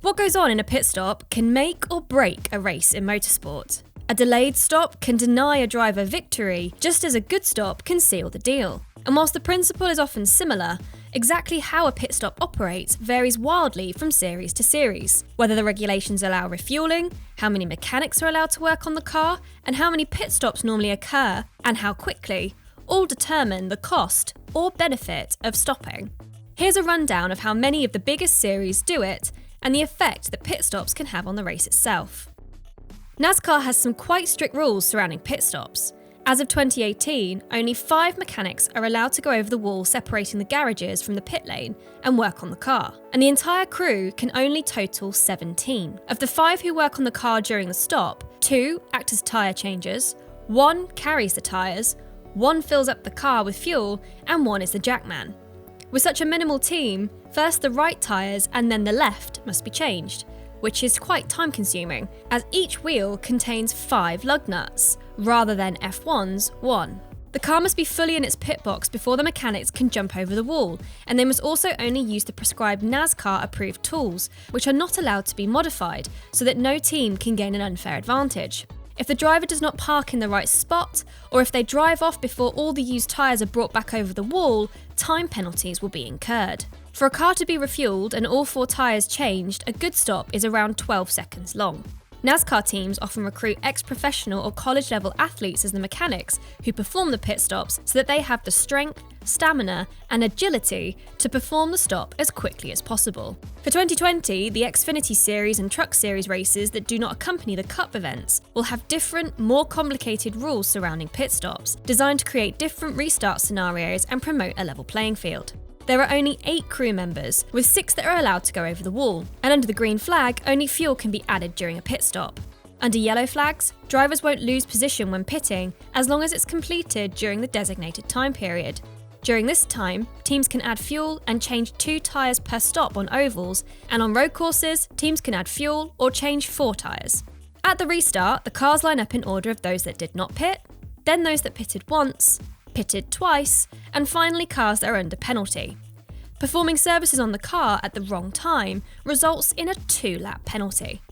What goes on in a pit stop can make or break a race in motorsport. A delayed stop can deny a driver victory, just as a good stop can seal the deal. And whilst the principle is often similar, exactly how a pit stop operates varies wildly from series to series. Whether the regulations allow refueling, how many mechanics are allowed to work on the car, and how many pit stops normally occur, and how quickly, all determine the cost or benefit of stopping. Here's a rundown of how many of the biggest series do it, and the effect that pit stops can have on the race itself. NASCAR has some quite strict rules surrounding pit stops. As of 2018, only 5 mechanics are allowed to go over the wall separating the garages from the pit lane and work on the car, and the entire crew can only total 17. Of the 5 who work on the car during the stop, 2 act as tyre changers, 1 carries the tyres, 1 fills up the car with fuel, and 1 is the jackman. With such a minimal team, first the right tyres and then the left must be changed, which is quite time-consuming, as each wheel contains 5 lug nuts, rather than F1's 1. The car must be fully in its pit box before the mechanics can jump over the wall, and they must also only use the prescribed NASCAR-approved tools, which are not allowed to be modified, so that no team can gain an unfair advantage. If the driver does not park in the right spot, or if they drive off before all the used tyres are brought back over the wall, time penalties will be incurred. For a car to be refueled and all 4 tyres changed, a good stop is around 12 seconds long. NASCAR teams often recruit ex-professional or college-level athletes as the mechanics who perform the pit stops so that they have the strength, stamina, and agility to perform the stop as quickly as possible. For 2020, the Xfinity Series and Truck Series races that do not accompany the Cup events will have different, more complicated rules surrounding pit stops, designed to create different restart scenarios and promote a level playing field. There are only 8 crew members, with 6 that are allowed to go over the wall, and under the green flag, only fuel can be added during a pit stop. Under yellow flags, drivers won't lose position when pitting, as long as it's completed during the designated time period. During this time, teams can add fuel and change 2 tyres per stop on ovals, and on road courses, teams can add fuel or change 4 tyres. At the restart, the cars line up in order of those that did not pit, then those that pitted once, pitted twice, and finally cars that are under penalty. Performing services on the car at the wrong time results in a 2-lap penalty.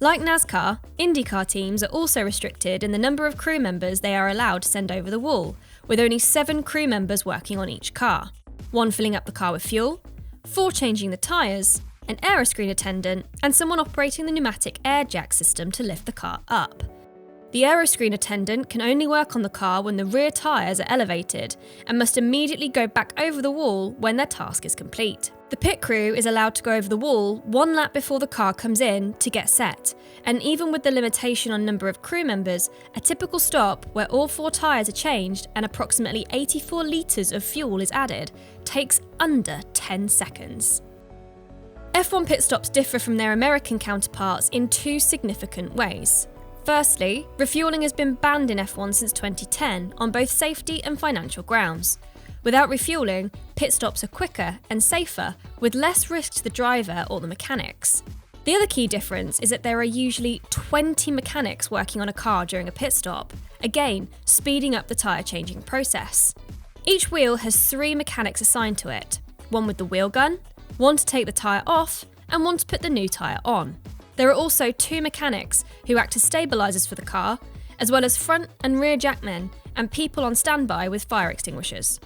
Like NASCAR, IndyCar teams are also restricted in the number of crew members they are allowed to send over the wall, with only 7 crew members working on each car, 1 filling up the car with fuel, 4 changing the tyres, an aeroscreen attendant, and someone operating the pneumatic air jack system to lift the car up. The aeroscreen attendant can only work on the car when the rear tyres are elevated and must immediately go back over the wall when their task is complete. The pit crew is allowed to go over the wall 1 lap before the car comes in to get set, and even with the limitation on number of crew members, a typical stop where all 4 tyres are changed and approximately 84 litres of fuel is added takes under 10 seconds. F1 pit stops differ from their American counterparts in 2 significant ways. Firstly, refueling has been banned in F1 since 2010 on both safety and financial grounds. Without refueling, pit stops are quicker and safer, with less risk to the driver or the mechanics. The other key difference is that there are usually 20 mechanics working on a car during a pit stop, again, speeding up the tyre changing process. Each wheel has 3 mechanics assigned to it, 1 with the wheel gun, 1 to take the tyre off, and 1 to put the new tyre on. There are also 2 mechanics who act as stabilisers for the car, as well as front and rear jackmen and people on standby with fire extinguishers.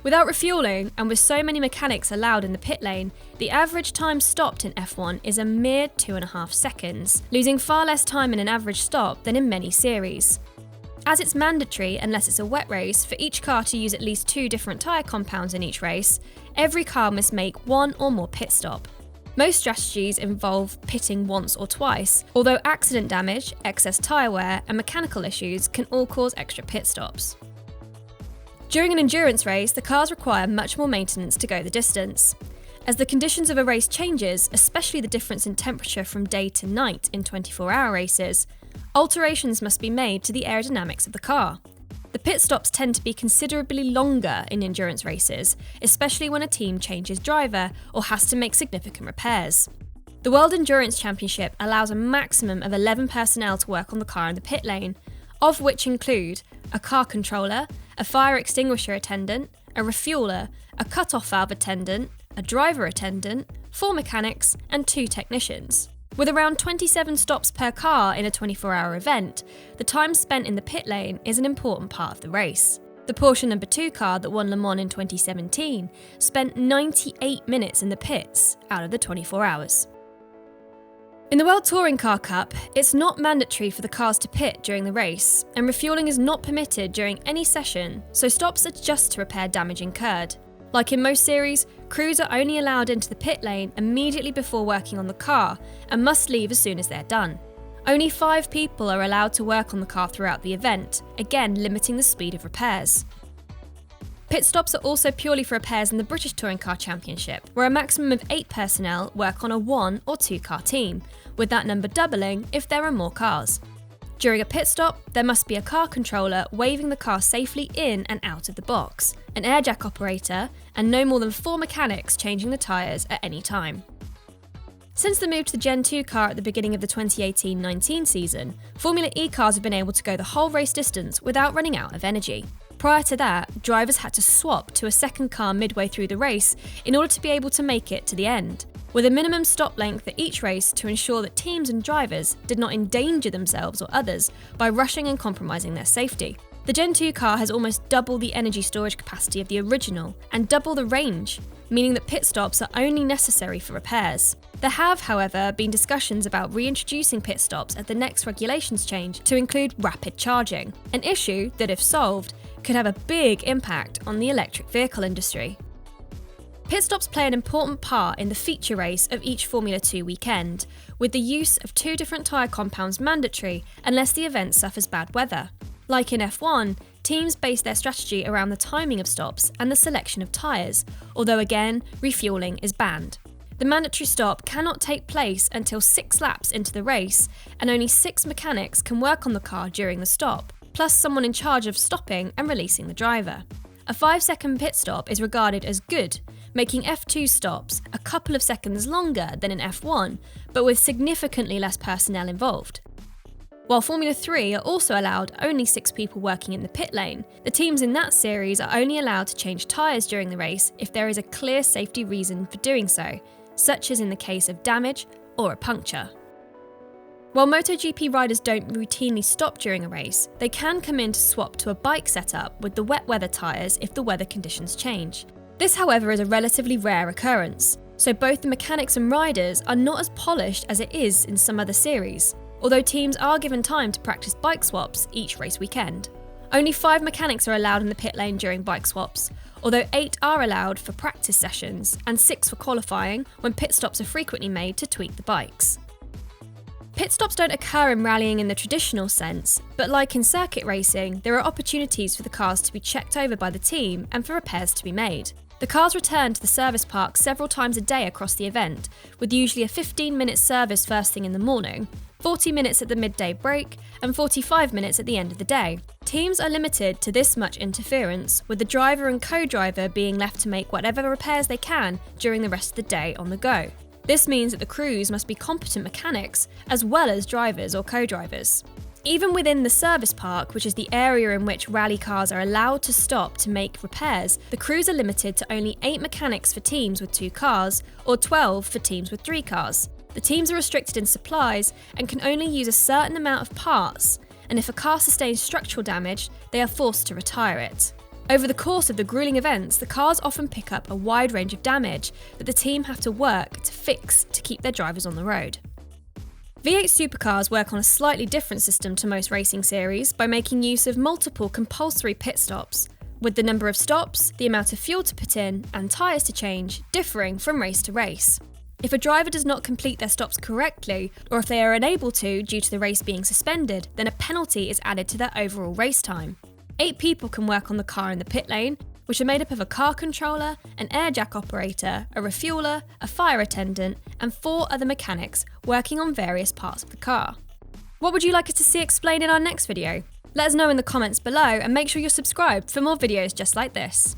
Without refueling, and with so many mechanics allowed in the pit lane, the average time stopped in F1 is a mere 2.5 seconds, losing far less time in an average stop than in many series. As it's mandatory, unless it's a wet race, for each car to use at least 2 different tyre compounds in each race, every car must make 1 or more pit stop. Most strategies involve pitting once or twice, although accident damage, excess tyre wear, and mechanical issues can all cause extra pit stops. During an endurance race, the cars require much more maintenance to go the distance. As the conditions of a race changes, especially the difference in temperature from day to night in 24-hour races, alterations must be made to the aerodynamics of the car. The pit stops tend to be considerably longer in endurance races, especially when a team changes driver or has to make significant repairs. The World Endurance Championship allows a maximum of 11 personnel to work on the car in the pit lane, of which include a car controller, a fire extinguisher attendant, a refueler, a cut-off valve attendant, a driver attendant, 4 mechanics, and 2 technicians. With around 27 stops per car in a 24-hour event, the time spent in the pit lane is an important part of the race. The Porsche No. 2 car that won Le Mans in 2017 spent 98 minutes in the pits out of the 24 hours. In the World Touring Car Cup, it's not mandatory for the cars to pit during the race, and refuelling is not permitted during any session, so stops are just to repair damage incurred. Like in most series, crews are only allowed into the pit lane immediately before working on the car and must leave as soon as they're done. Only 5 people are allowed to work on the car throughout the event, again limiting the speed of repairs. Pit stops are also purely for repairs in the British Touring Car Championship, where a maximum of 8 personnel work on a 1 or 2 car team, with that number doubling if there are more cars. During a pit stop, there must be a car controller waving the car safely in and out of the box, an air jack operator, and no more than 4 mechanics changing the tyres at any time. Since the move to the Gen 2 car at the beginning of the 2018-19 season, Formula E cars have been able to go the whole race distance without running out of energy. Prior to that, drivers had to swap to a second car midway through the race in order to be able to make it to the end, with a minimum stop length at each race to ensure that teams and drivers did not endanger themselves or others by rushing and compromising their safety. The Gen 2 car has almost double the energy storage capacity of the original and double the range, meaning that pit stops are only necessary for repairs. There have, however, been discussions about reintroducing pit stops at the next regulations change to include rapid charging, an issue that, if solved, could have a big impact on the electric vehicle industry. Pit stops play an important part in the feature race of each Formula 2 weekend, with the use of 2 different tyre compounds mandatory unless the event suffers bad weather. Like in F1, teams base their strategy around the timing of stops and the selection of tyres, although again, refuelling is banned. The mandatory stop cannot take place until 6 laps into the race, and only 6 mechanics can work on the car during the stop, plus someone in charge of stopping and releasing the driver. A 5-second pit stop is regarded as good, making F2 stops a couple of seconds longer than in F1, but with significantly less personnel involved. While Formula 3 are also allowed only 6 people working in the pit lane, the teams in that series are only allowed to change tyres during the race if there is a clear safety reason for doing so, such as in the case of damage or a puncture. While MotoGP riders don't routinely stop during a race, they can come in to swap to a bike setup with the wet weather tyres if the weather conditions change. This, however, is a relatively rare occurrence, so both the mechanics and riders are not as polished as it is in some other series, although teams are given time to practice bike swaps each race weekend. Only 5 mechanics are allowed in the pit lane during bike swaps, although 8 are allowed for practice sessions and 6 for qualifying when pit stops are frequently made to tweak the bikes. Pit stops don't occur in rallying in the traditional sense, but like in circuit racing, there are opportunities for the cars to be checked over by the team and for repairs to be made. The cars return to the service park several times a day across the event, with usually a 15-minute service first thing in the morning, 40 minutes at the midday break, and 45 minutes at the end of the day. Teams are limited to this much interference, with the driver and co-driver being left to make whatever repairs they can during the rest of the day on the go. This means that the crews must be competent mechanics as well as drivers or co-drivers. Even within the service park, which is the area in which rally cars are allowed to stop to make repairs, the crews are limited to only 8 mechanics for teams with 2 cars, or 12 for teams with 3 cars. The teams are restricted in supplies and can only use a certain amount of parts, and if a car sustains structural damage, they are forced to retire it. Over the course of the grueling events, the cars often pick up a wide range of damage that the team have to work to fix to keep their drivers on the road. V8 supercars work on a slightly different system to most racing series by making use of multiple compulsory pit stops, with the number of stops, the amount of fuel to put in, and tyres to change differing from race to race. If a driver does not complete their stops correctly, or if they are unable to due to the race being suspended, then a penalty is added to their overall race time. 8 people can work on the car in the pit lane, which are made up of a car controller, an air jack operator, a refueler, a fire attendant, and 4 other mechanics working on various parts of the car. What would you like us to see explained in our next video? Let us know in the comments below and make sure you're subscribed for more videos just like this.